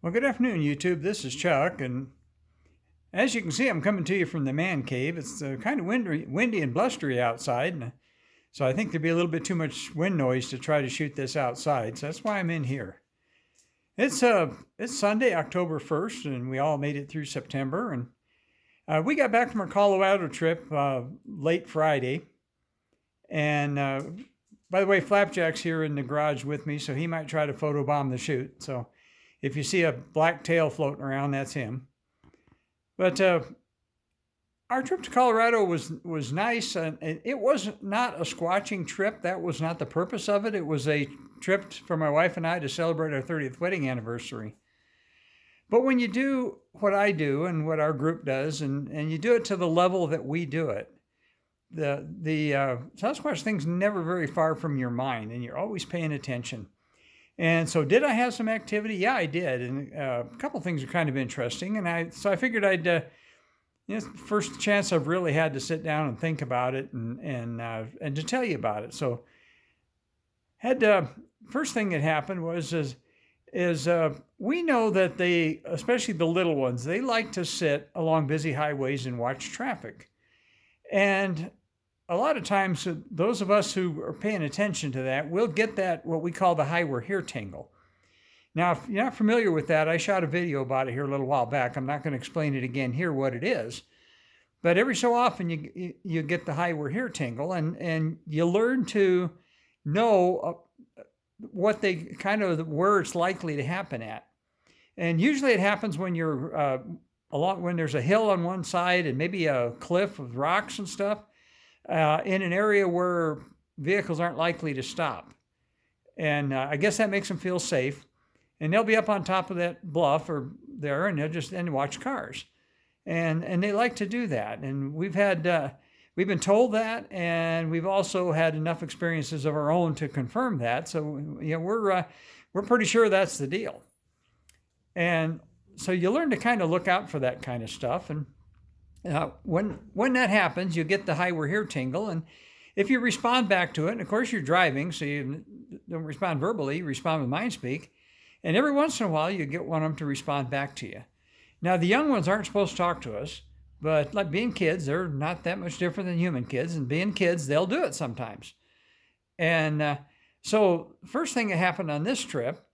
Well, good afternoon, YouTube. This is Chuck, and as you can see, I'm coming to you from the man cave. It's kind of windy and blustery outside, so I think there'd be a little bit too much wind noise to try to shoot this outside. So that's why I'm in here. It's Sunday, October 1st, and we all made it through September. And we got back from our Colorado trip late Friday. And by the way, Flapjack's here in the garage with me, so he might try to photobomb the shoot. So if you see a black tail floating around, that's him. But our trip to Colorado was nice. And it was not a squatching trip. That was not the purpose of it. It was a trip for my wife and I to celebrate our 30th wedding anniversary. But when you do what I do and what our group does, and you do it to the level that we do it, the Sasquatch thing's never very far from your mind, and you're always paying attention. And so did I have some activity? Yeah, I did. And a couple of things are kind of interesting. And I figured I'd, first chance I've really had to sit down and think about it and to tell you about it. So first thing that happened was we know that they, especially the little ones, they like to sit along busy highways and watch traffic. And a lot of times, those of us who are paying attention to that, we'll get that, what we call the "hi, we're here" tingle. Now, if you're not familiar with that, I shot a video about it here a little while back. I'm not going to explain it again here what it is. But every so often, you get the "hi, we're here" tingle, and you learn to know what they where it's likely to happen at. And usually it happens when you're when there's a hill on one side and maybe a cliff with rocks and stuff. In an area where vehicles aren't likely to stop. And I guess that makes them feel safe. And they'll be up on top of that bluff or there, and they'll just watch cars. And they like to do that. And we've been told that, and we've also had enough experiences of our own to confirm that. So we're pretty sure that's the deal. And so you learn to kind of look out for that kind of stuff. And when that happens, you get the "hi, we're here" tingle, and if you respond back to it, and of course you're driving, so you don't respond verbally, you respond with mind speak, and every once in a while you get one of them to respond back to you. Now, the young ones aren't supposed to talk to us, but like being kids, they're not that much different than human kids, and being kids, they'll do it sometimes. And so first thing that happened on this trip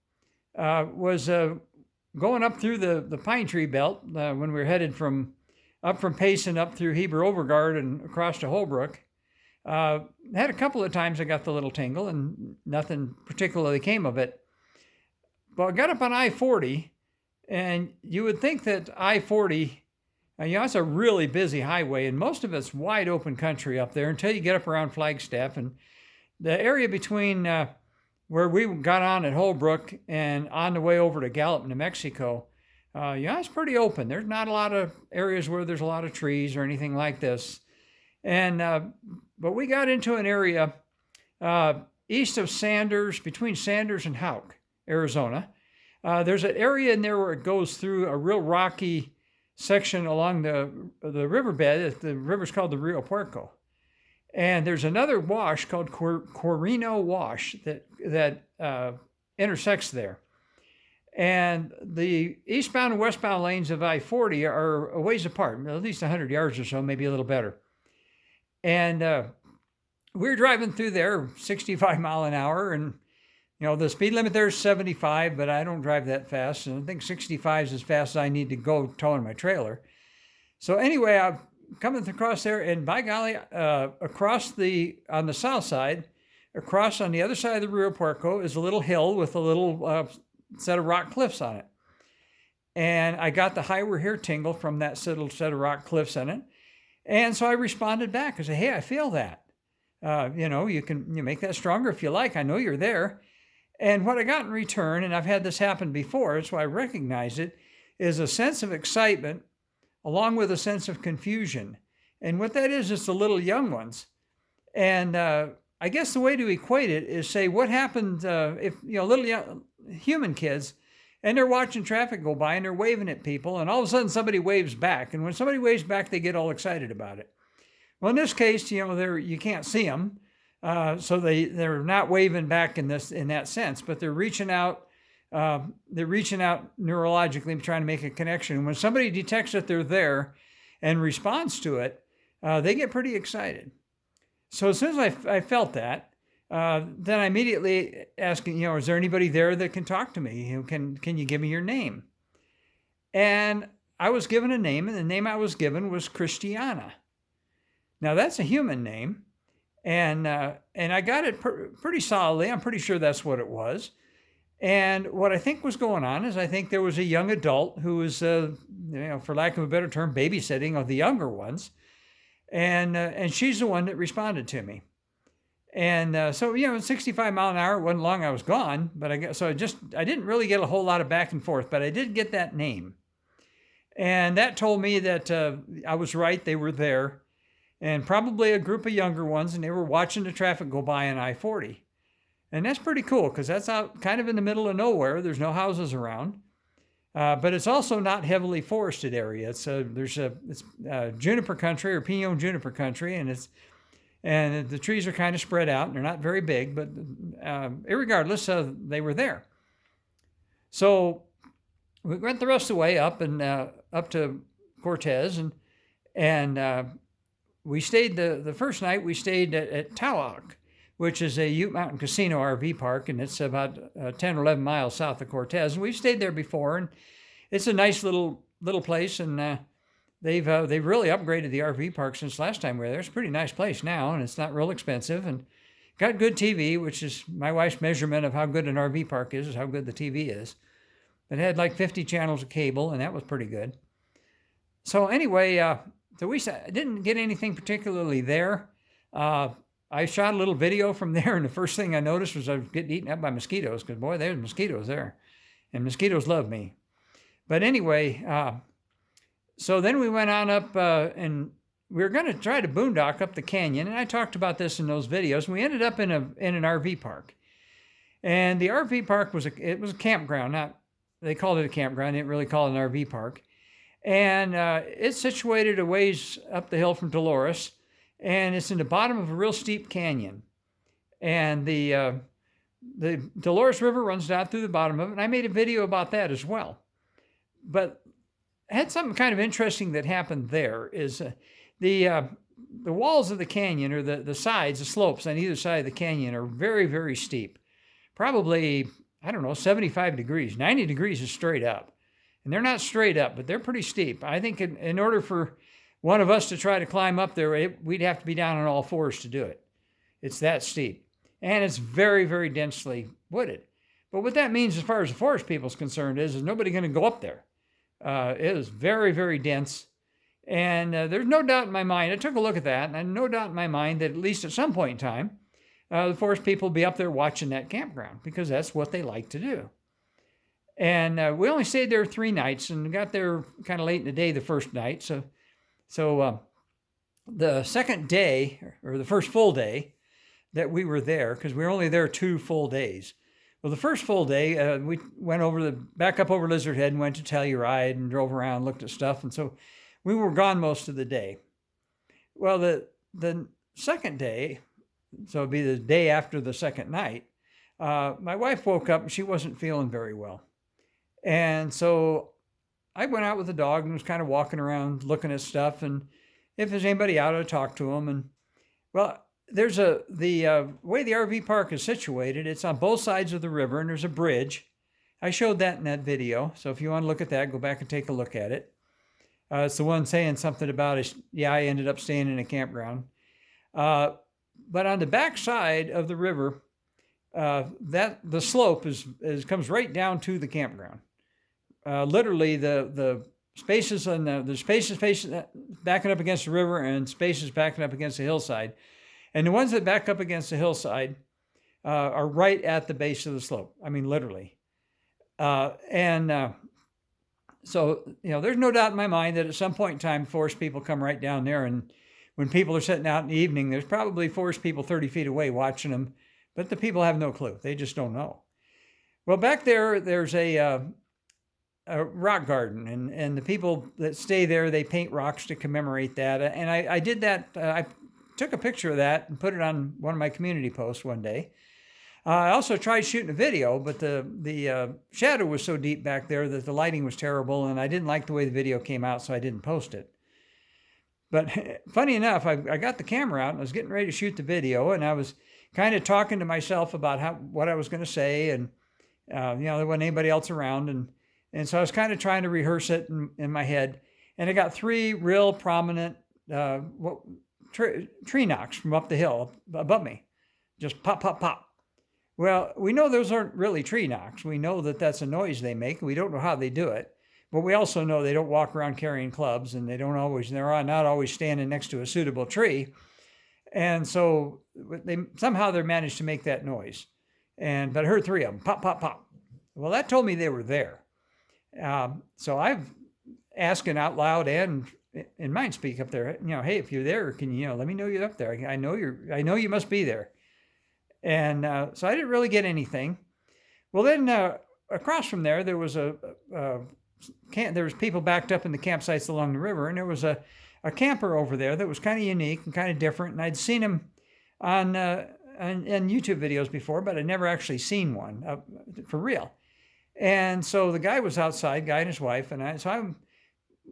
was going up through the pine tree belt when we were headed up from Payson, up through Heber Overguard and across to Holbrook. Had a couple of times I got the little tingle, and nothing particularly came of it. But I got up on I-40, and you would think that I-40, it's a really busy highway, and most of it's wide open country up there until you get up around Flagstaff. And the area between where we got on at Holbrook and on the way over to Gallup, New Mexico, it's pretty open. There's not a lot of areas where there's a lot of trees or anything like this. And but we got into an area east of Sanders, between Sanders and Houck, Arizona. There's an area in there where it goes through a real rocky section along the riverbed. The river's called the Rio Porco. And there's another wash called Corino Wash that intersects there. And the eastbound and westbound lanes of I-40 are a ways apart, at least 100 yards or so, maybe a little better. And we were driving through there 65 mile an hour, and the speed limit there is 75, but I don't drive that fast, and I think 65 is as fast as I need to go towing my trailer. So anyway, I'm coming across there, and by golly, on the south side, across on the other side of the Rio Porco is a little hill with a little set of rock cliffs on it. And I got the "hi, we're here" tingle from that little set of rock cliffs in it. And so I responded back. I said, "Hey, I feel that. You can make that stronger if you like. I know you're there." And what I got in return, and I've had this happen before, so I recognize it, is a sense of excitement along with a sense of confusion. And what that is the little young ones. And I guess the way to equate it is say, what happened if little young human kids, and they're watching traffic go by and they're waving at people, and all of a sudden somebody waves back, and when somebody waves back, they get all excited about it. Well, in this case, you can't see them, so they're not waving back in that sense, but they're reaching out they're reaching out neurologically, trying to make a connection. And when somebody detects that they're there and responds to it, they get pretty excited. So as soon as I felt that, then I immediately asked, is there anybody there that can talk to me? Can you give me your name? And I was given a name, and the name I was given was Christiana. Now that's a human name, and I got it pretty solidly. I'm pretty sure that's what it was. And what I think was going on is I think there was a young adult who was, for lack of a better term, babysitting of the younger ones, and she's the one that responded to me. And so 65 mile an hour, it wasn't long I was gone, but I didn't really get a whole lot of back and forth, but I did get that name. And that told me that I was right, they were there, and probably a group of younger ones, and they were watching the traffic go by on I-40. And that's pretty cool because that's out kind of in the middle of nowhere. There's no houses around, but it's also not heavily forested area. It's juniper country or pinon juniper country, and the trees are kind of spread out and they're not very big, but irregardless, they were there. So we went the rest of the way up to Cortez, and we stayed the first night. We stayed at Towak, which is a Ute Mountain Casino RV park, and it's about 10 or 11 miles south of Cortez. And we've stayed there before, and it's a nice little place, and they've really upgraded the RV park since last time we were there. It's a pretty nice place now, and it's not real expensive, and got good TV, which is my wife's measurement of how good an RV park is how good the TV is. It had like 50 channels of cable, and that was pretty good. So anyway, so we didn't get anything particularly there. I shot a little video from there, and the first thing I noticed was I was getting eaten up by mosquitoes, because, boy, there's mosquitoes there. And mosquitoes love me. But anyway, so then we went on up, and we were going to try to boondock up the canyon, and I talked about this in those videos, and we ended up in an RV park. And the RV park was a campground. They called it a campground. They didn't really call it an RV park. And it's situated a ways up the hill from Dolores, and it's in the bottom of a real steep canyon. And the Dolores River runs down through the bottom of it, and I made a video about that as well. But I had something kind of interesting that happened there. Is the walls of the canyon, or the sides, the slopes on either side of the canyon, are very, very steep. Probably, 75 degrees. 90 degrees is straight up. And they're not straight up, but they're pretty steep. I think in order for one of us to try to climb up there, we'd have to be down on all fours to do it. It's that steep. And it's very, very densely wooded. But what that means as far as the forest people's concerned is nobody going to go up there. It is very, very dense. And there's no doubt in my mind, I took a look at that, and I have no doubt in my mind that at least at some point in time, the forest people will be up there watching that campground, because that's what they like to do. And we only stayed there 3 nights, and got there kind of late in the day the first night. So the second day, or the first full day that we were there, because we were only there 2 full days. Well, the first full day, we went back up over Lizard Head and went to Telluride and drove around, looked at stuff. And so we were gone most of the day. Well, the second day, so it'd be the day after the second night, my wife woke up and she wasn't feeling very well. And so I went out with the dog and was kind of walking around looking at stuff, and if there's anybody out, I'd talk to them. And well, there's the way the RV park is situated, it's on both sides of the river, and there's a bridge. I showed that in that video, so if you want to look at that, go back and take a look at it. It's the one saying something about it. Yeah, I ended up staying in a campground. But on the back side of the river, the slope comes right down to the campground. Literally, the spaces the spaces facing backing up against the river, and spaces backing up against the hillside, and the ones that back up against the hillside are right at the base of the slope. I mean, literally. So there's no doubt in my mind that at some point in time, forest people come right down there, and when people are sitting out in the evening, there's probably forest people 30 feet away watching them, but the people have no clue. They just don't know. Well, back there's a rock garden, and the people that stay there, they paint rocks to commemorate that. And I did that. I took a picture of that and put it on one of my community posts one day. I also tried shooting a video, but the shadow was so deep back there that the lighting was terrible, and I didn't like the way the video came out, so I didn't post it. But funny enough, I got the camera out and I was getting ready to shoot the video, and I was kind of talking to myself about what I was going to say, and there wasn't anybody else around, and so I was kind of trying to rehearse it in my head, and I got 3 real prominent tree knocks from up the hill above me, just pop, pop, pop. Well, we know those aren't really tree knocks. We know that that's a noise they make. We don't know how they do it. But we also know they don't walk around carrying clubs, and they're not always standing next to a suitable tree. And so somehow they managed to make that noise. But I heard 3 of them, pop, pop, pop. Well, that told me they were there. So I've asking out loud and in mind speak up there, hey, if you're there, can you, let me know you're up there. I know you must be there. And so I didn't really get anything. Well, then across from there, there was there was people backed up in the campsites along the river, and there was a camper over there that was kind of unique and kind of different. And I'd seen him on YouTube videos before, but I'd never actually seen one for real. And so the guy was outside, guy and his wife, and I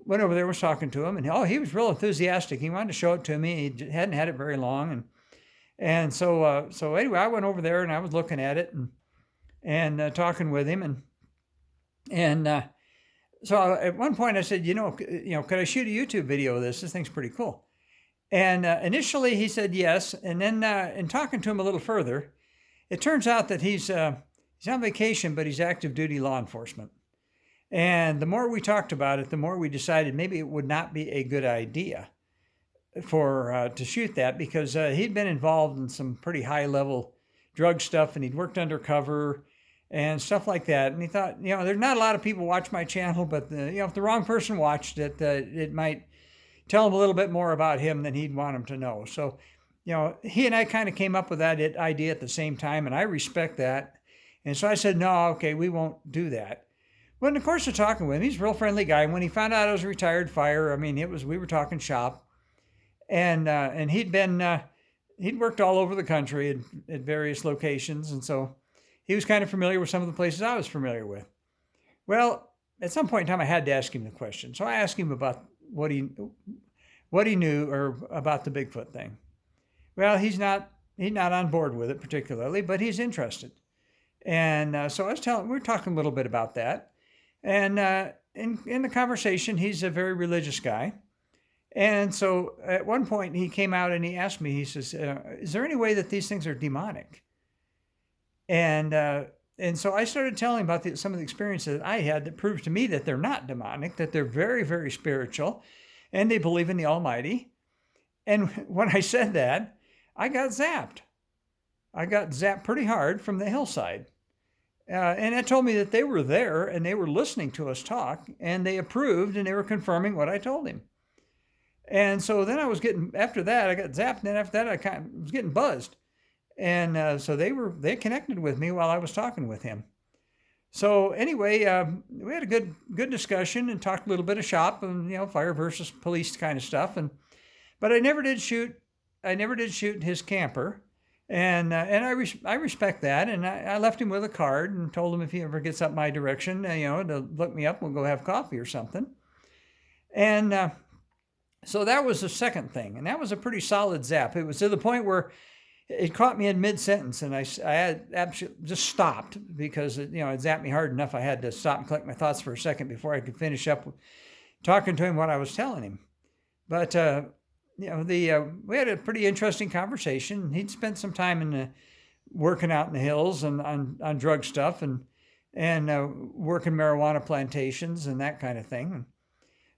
went over there, was talking to him, and he was real enthusiastic. He wanted to show it to me. He hadn't had it very long, and so anyway, I went over there and I was looking at it and talking with him, and so at one point I said, could I shoot a YouTube video of this? This thing's pretty cool. And initially he said yes, and then in talking to him a little further, it turns out that he's on vacation, but he's active duty law enforcement. And the more we talked about it, the more we decided maybe it would not be a good idea to shoot that, because he'd been involved in some pretty high level drug stuff, and he'd worked undercover and stuff like that. And he thought, there's not a lot of people watch my channel, but if the wrong person watched it, it might tell him a little bit more about him than he'd want him to know. So, he and I kind of came up with that idea at the same time, and I respect that. And so I said, no, okay, we won't do that. But in the course of talking with him, he's a real friendly guy. And when he found out I was a retired fire, we were talking shop. And he'd worked all over the country at various locations. And so he was kind of familiar with some of the places I was familiar with. Well, at some point in time, I had to ask him the question. So I asked him about what he knew or about the Bigfoot thing. Well, he's not on board with it particularly, but he's interested. And so we were talking a little bit about that. And in the conversation, he's a very religious guy. And so at one point he came out and he asked me, he says, is there any way that these things are demonic? And so I started telling him about some of the experiences that I had that proved to me that they're not demonic, that they're very, very spiritual, and they believe in the Almighty. And when I said that, I got zapped. I got zapped pretty hard from the hillside. And it told me that they were there and they were listening to us talk, and they approved and they were confirming what I told him. And so then after that, I got zapped, and then after that, I was getting buzzed. And so they connected with me while I was talking with him. So anyway, we had a good discussion and talked a little bit of shop and, fire versus police kind of stuff. But I never did shoot his camper. And I respect that. And I left him with a card and told him if he ever gets up my direction, to look me up, we'll go have coffee or something. And so that was the second thing. And that was a pretty solid zap. It was to the point where it caught me in mid-sentence, and I had absolutely just stopped because it zapped me hard enough. I had to stop and collect my thoughts for a second before I could finish up talking to him what I was telling him. But we had a pretty interesting conversation. He'd spent some time working out in the hills and on drug stuff and working marijuana plantations and that kind of thing.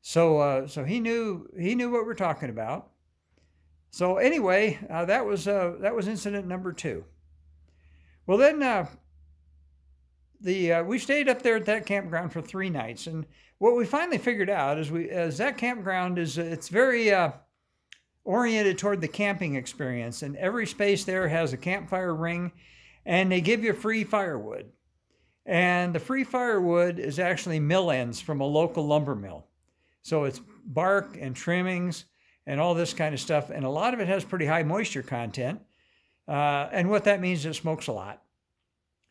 So he knew what we're talking about. So anyway, that was incident number 2. Well, then we stayed up there at that campground for 3 nights, and what we finally figured out is that campground it's very oriented toward the camping experience, and every space there has a campfire ring, and they give you free firewood. And the free firewood is actually mill ends from a local lumber mill. So it's bark and trimmings and all this kind of stuff. And a lot of it has pretty high moisture content. And what that means is it smokes a lot.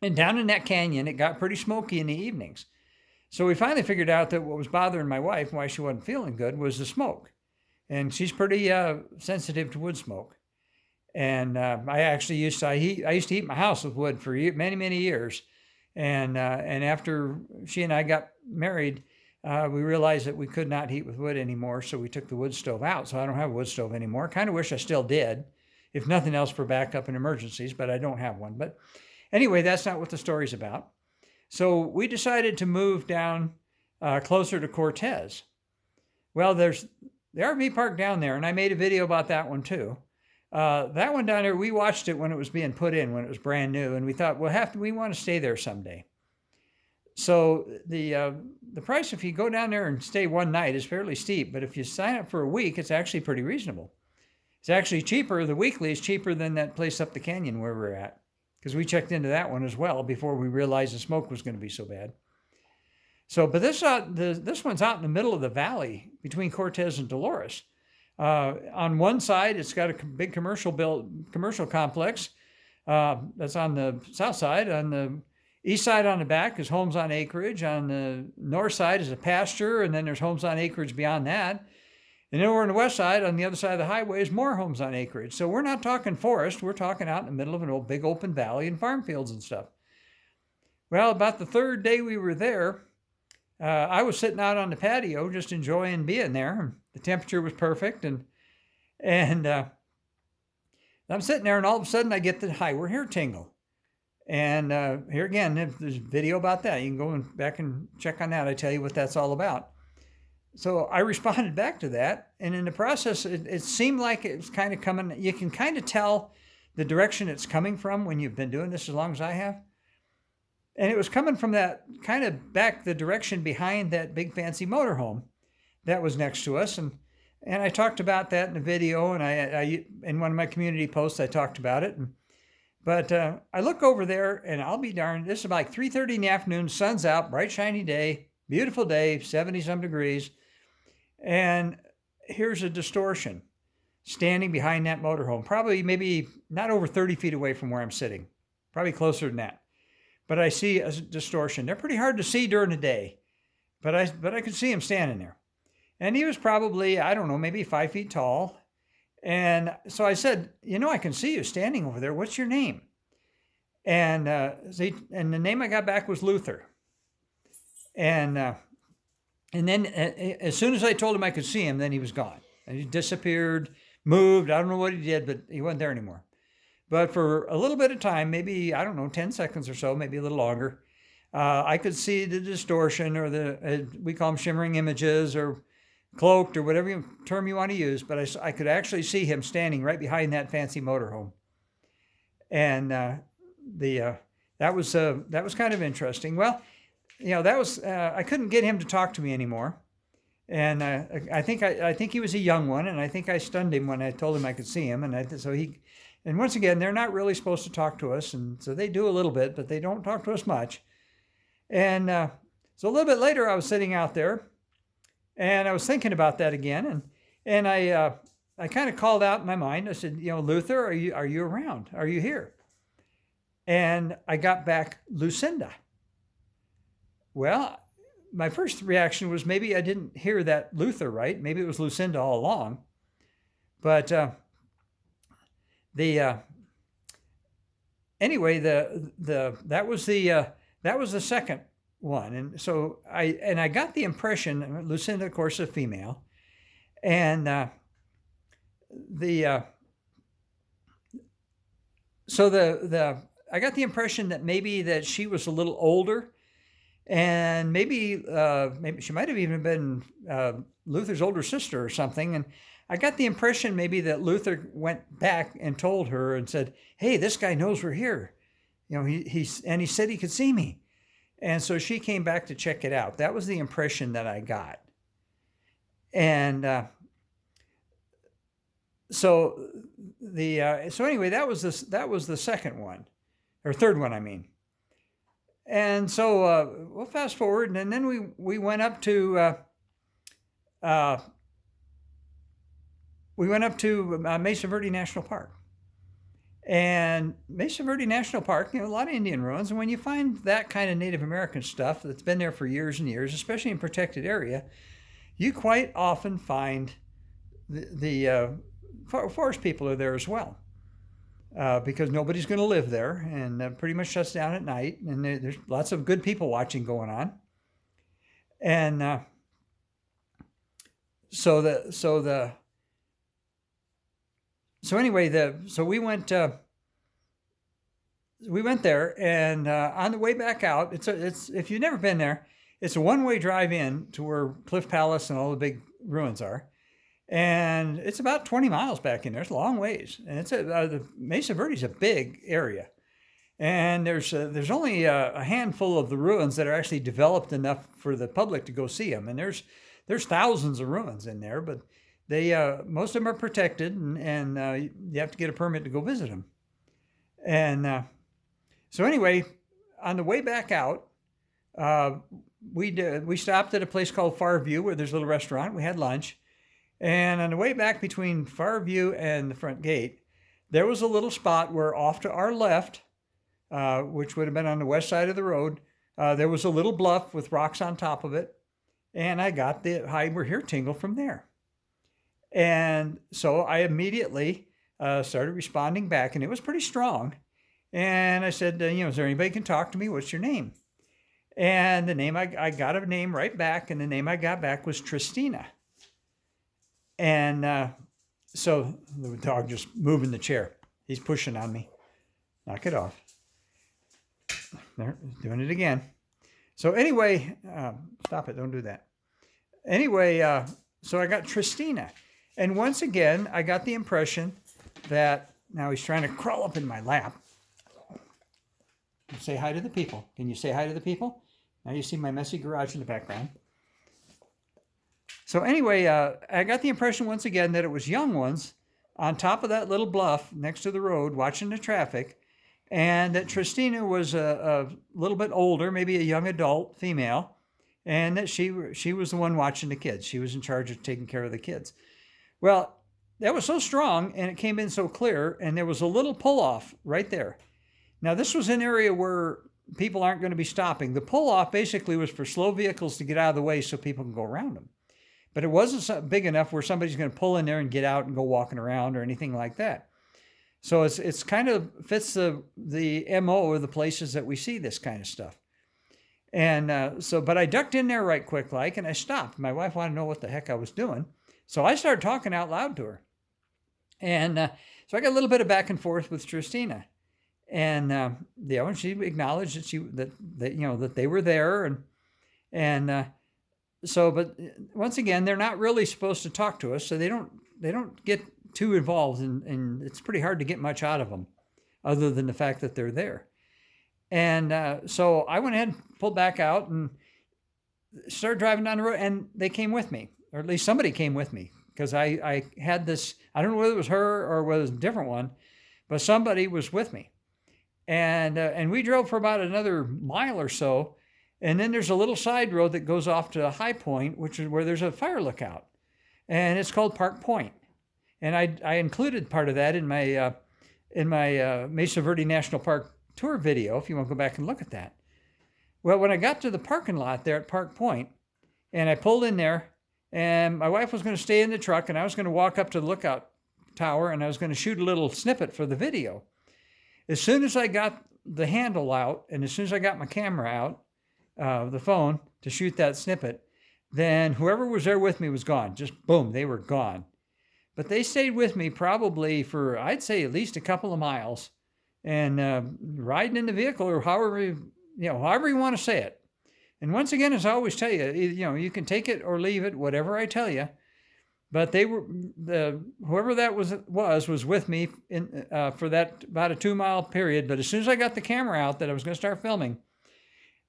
And down in that canyon, it got pretty smoky in the evenings. So we finally figured out that what was bothering my wife, why she wasn't feeling good, was the smoke. And she's pretty sensitive to wood smoke. And I actually used to I used to heat my house with wood for many years. And after she and I got married, we realized that we could not heat with wood anymore. So we took the wood stove out. So I don't have a wood stove anymore. Kind of wish I still did, if nothing else for backup in emergencies, but I don't have one. But anyway, that's not what the story's about. So we decided to move down closer to Cortez. Well, there's the RV park down there, and I made a video about that one too. That one down there, we watched it when it was being put in, when it was brand new, and we thought, we want to stay there someday. So the price, if you go down there and stay one night, is fairly steep, but if you sign up for a week, it's actually pretty reasonable. It's actually cheaper. The weekly is cheaper than that place up the canyon where we're at, because we checked into that one as well before we realized the smoke was going to be so bad. So, but this one's out in the middle of the valley between Cortez and Dolores. On one side, it's got a big commercial complex. That's on the south side. On the east side, on the back, is homes on acreage. On the north side is a pasture, and then there's homes on acreage beyond that. And then over on the west side, on the other side of the highway, is more homes on acreage. So we're not talking forest. We're talking out in the middle of an old big open valley and farm fields and stuff. Well, about the third day we were there, I was sitting out on the patio just enjoying being there. The temperature was perfect, and I'm sitting there, and all of a sudden I get the we're here tingle. And here again, there's a video about that. You can go back and check on that. I tell you what that's all about. So I responded back to that, and in the process, it seemed like it was kind of coming. You can kind of tell the direction it's coming from when you've been doing this as long as I have. And it was coming from that kind of back the direction behind that big fancy motorhome that was next to us. And I talked about that in the video, and I in one of my community posts, I talked about it. But I look over there, and I'll be darned, this is about like 3:30 in the afternoon, sun's out, bright shiny day, beautiful day, 70-some degrees. And here's a distortion standing behind that motorhome, probably maybe not over 30 feet away from where I'm sitting, probably closer than that. But I see a distortion. They're pretty hard to see during the day, but I could see him standing there. And he was probably, I don't know, maybe 5 feet tall. And so I said, I can see you standing over there. What's your name? And the name I got back was Luther. And then as soon as I told him I could see him, then he was gone. And he disappeared, moved. I don't know what he did, but he wasn't there anymore. But for a little bit of time, maybe, 10 seconds or so, maybe a little longer, I could see the distortion, or we call them shimmering images, or cloaked, or whatever term you want to use. But I could actually see him standing right behind that fancy motorhome. And that was kind of interesting. Well, I couldn't get him to talk to me anymore. And I think he was a young one, and I think I stunned him when I told him I could see him. And once again, they're not really supposed to talk to us, and so they do a little bit, but they don't talk to us much. And so a little bit later, I was sitting out there, and I was thinking about that again, and I kind of called out in my mind. I said, Luther, are you around? Are you here? And I got back, Lucinda. Well, my first reaction was maybe I didn't hear that Luther right. Maybe it was Lucinda all along. But anyway, that was the second one, and so I got the impression, Lucinda, of course, a female, and I got the impression that maybe that she was a little older, and maybe she might have even been Luther's older sister or something, and I got the impression maybe that Luther went back and told her and said, "Hey, this guy knows we're here. He said he could see me." And so she came back to check it out. That was the impression that I got. And so anyway, that was the second one, or third one, I mean. And so we'll fast forward, and then we went up to Mesa Verde National Park. And Mesa Verde National Park, a lot of Indian ruins. And when you find that kind of Native American stuff that's been there for years and years, especially in protected area, you quite often find the forest people are there as well. Because nobody's going to live there, and pretty much shuts down at night. And there's lots of good people watching going on. And so we went there, and on the way back out, it's if you've never been there, it's a one-way drive in to where Cliff Palace and all the big ruins are. And it's about 20 miles back in there. It's a long ways. And it's the Mesa Verde is a big area. And there's only a handful of the ruins that are actually developed enough for the public to go see them. And there's thousands of ruins in there, but they most of them are protected, and you have to get a permit to go visit them. And so anyway, on the way back out, we stopped at a place called Farview, where there's a little restaurant. We had lunch. And on the way back between Farview and the front gate, there was a little spot where off to our left, which would have been on the west side of the road, there was a little bluff with rocks on top of it. And I got the "Hi, we're here" tingle from there. And so I immediately started responding back, and it was pretty strong. And I said, is there anybody who can talk to me? What's your name? And the name, I got a name right back, and the name I got back was Tristina. And so the dog just moving the chair. He's pushing on me. Knock it off. There, doing it again. So anyway, stop it. Don't do that. Anyway, so I got Tristina. And once again, I got the impression that now he's trying to crawl up in my lap. Say hi to the people. Can you say hi to the people? Now you see my messy garage in the background. So anyway, I got the impression once again that it was young ones on top of that little bluff next to the road watching the traffic, and that Tristina was a little bit older, maybe a young adult female, and that she was the one watching the kids. She was in charge of taking care of the kids. Well, that was so strong, and it came in so clear, and there was a little pull-off right there. Now, this was an area where people aren't going to be stopping. The pull-off basically was for slow vehicles to get out of the way so people can go around them. But it wasn't big enough where somebody's going to pull in there and get out and go walking around or anything like that. So it's kind of fits the MO of the places that we see this kind of stuff. And but I ducked in there right quick like, and I stopped. My wife wanted to know what the heck I was doing. So I started talking out loud to her. And so I got a little bit of back and forth with Tristina. And she acknowledged that that they were there, but once again, they're not really supposed to talk to us, so they don't get too involved, and it's pretty hard to get much out of them, other than the fact that they're there. And so I went ahead and pulled back out and started driving down the road, and they came with me, or at least somebody came with me, because I had this. I don't know whether it was her or whether it was a different one, but somebody was with me. And we drove for about another mile or so, and then there's a little side road that goes off to a high point, which is where there's a fire lookout, and it's called Park Point. And I included part of that in my Mesa Verde National Park tour video, if you want to go back and look at that. Well, when I got to the parking lot there at Park Point, and I pulled in there, and my wife was going to stay in the truck, and I was going to walk up to the lookout tower, and I was going to shoot a little snippet for the video. As soon as I got the handle out, and as soon as I got my camera out, the phone, to shoot that snippet, then whoever was there with me was gone. Just boom, they were gone. But they stayed with me probably for, I'd say, at least a couple of miles, and riding in the vehicle, or however you want to say it. And once again, as I always tell you, you can take it or leave it, whatever I tell you. But they were whoever that was with me for that about a 2-mile period. But as soon as I got the camera out that I was going to start filming,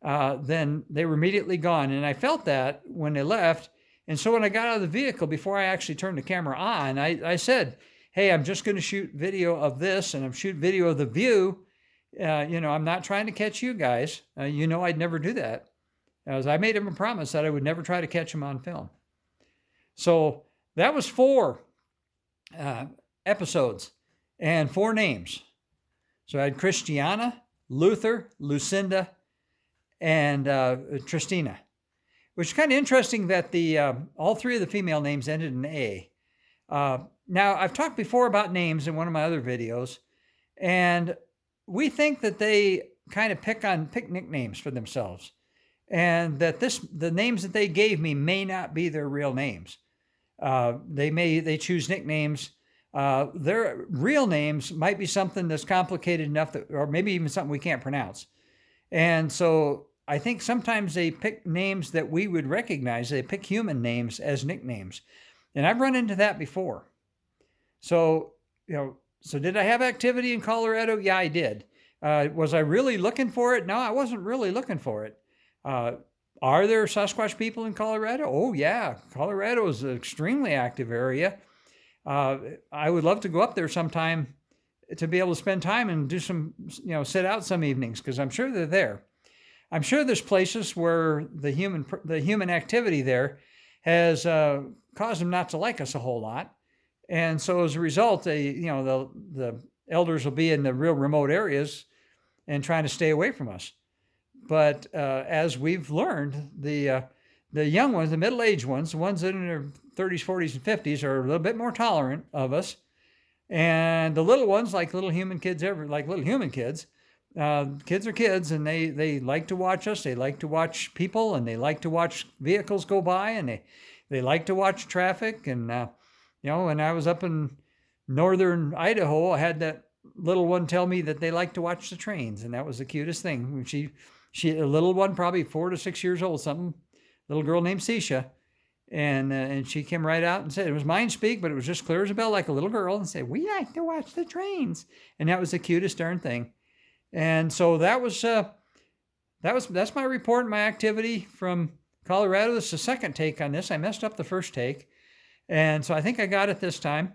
then they were immediately gone. And I felt that when they left. And so when I got out of the vehicle, before I actually turned the camera on, I said, "Hey, I'm just going to shoot video of this, and I'm shooting video of the view. I'm not trying to catch you guys. I'd never do that. As I made him a promise that I would never try to catch him on film." So that was 4 episodes and 4 names. So I had Christiana, Luther, Lucinda, and Tristina, which is kind of interesting that all three of the female names ended in A. Now, I've talked before about names in one of my other videos, and we think that they kind of pick nicknames for themselves, and that the names that they gave me may not be their real names. They choose nicknames. Their real names might be something that's complicated enough or maybe even something we can't pronounce. And so I think sometimes they pick names that we would recognize. They pick human names as nicknames. And I've run into that before. So, so did I have activity in Colorado? Yeah, I did. Was I really looking for it? No, I wasn't really looking for it. Are there Sasquatch people in Colorado? Oh, yeah. Colorado is an extremely active area. I would love to go up there sometime to be able to spend time and do some, sit out some evenings, because I'm sure they're there. I'm sure there's places where the human activity there has caused them not to like us a whole lot. And so as a result, the elders will be in the real remote areas and trying to stay away from us. But as we've learned, the young ones, the middle-aged ones, the ones that are in their 30s, 40s, and 50s are a little bit more tolerant of us. And the little ones, like little human kids, kids are kids, and they like to watch us. They like to watch people, and they like to watch vehicles go by, and they like to watch traffic. And, when I was up in northern Idaho, I had that little one tell me that they like to watch the trains, and that was the cutest thing. She a little one, probably 4 to 6 years old, little girl named Sisha, and she came right out and said, it was mind speak, but it was just clear as a bell, like a little girl, and said, we like to watch the trains. And that was the cutest darn thing. And so that's my report and my activity from Colorado. This is the second take on this. I messed up the first take, and so I think I got it this time.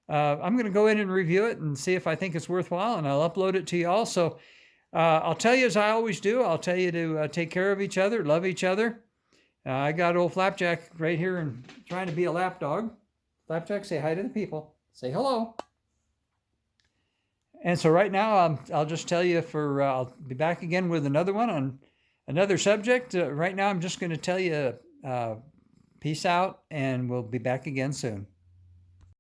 I'm going to go in and review it and see if I think it's worthwhile, and I'll upload it to you all. So I'll tell you, as I always do, I'll tell you to take care of each other, love each other. I got old Flapjack right here and trying to be a lap dog. Flapjack, say hi to the people. Say hello. And so right now, I'll just tell you I'll be back again with another one on another subject. Right now, I'm just going to tell you peace out, and we'll be back again soon.